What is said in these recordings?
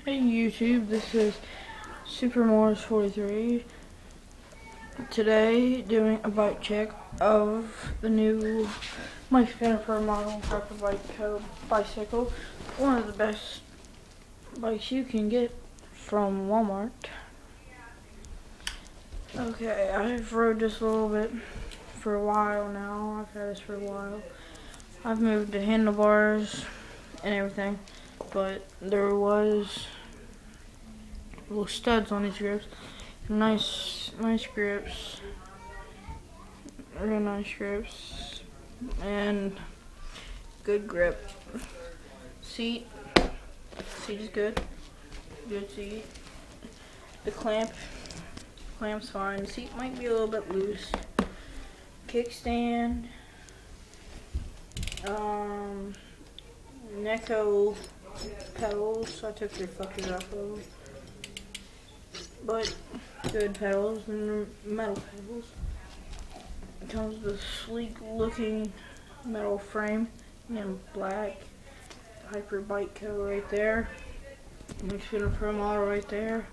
Hey YouTube, this is Super Morris 43. Today, doing a bike check of the new Mike Spinner model Hyperbike bicycle. One of the best bikes you can get from Walmart. Okay, I've rode this a little bit for a while now. I've had this for a while. I've moved the handlebars and everything, but there was little studs on these grips. Nice grips. Real nice grips. And good grip. Seat is good. Good seat. The clamp's fine. The seat might be a little bit loose. Kickstand. Neko pedals. I took their fuckers off of them. But good pedals and metal pedals. It comes with a sleek looking metal frame in black. Hyperbike cover right there. Mike Spinner Pro model right there.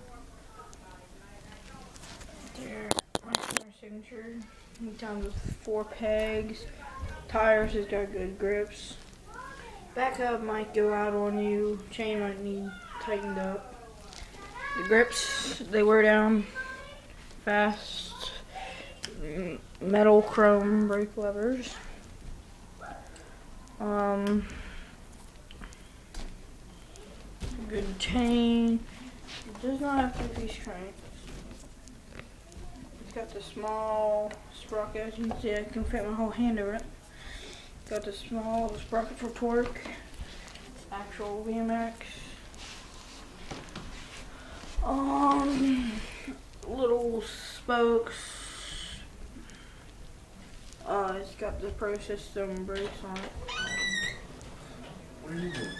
There, my signature. It comes with 4 pegs. Tires has got good grips. Backup might go out on you. Chain might need tightened up. The grips, they wear down fast. Metal chrome brake levers. Good chain. It does not have 2-piece cranks. It's got the small sprocket. As you can see, I can fit my whole hand over it. Got the small sprocket for torque. Actual VMAX. Little spokes. It's got the Pro System brakes on it. What are you doing?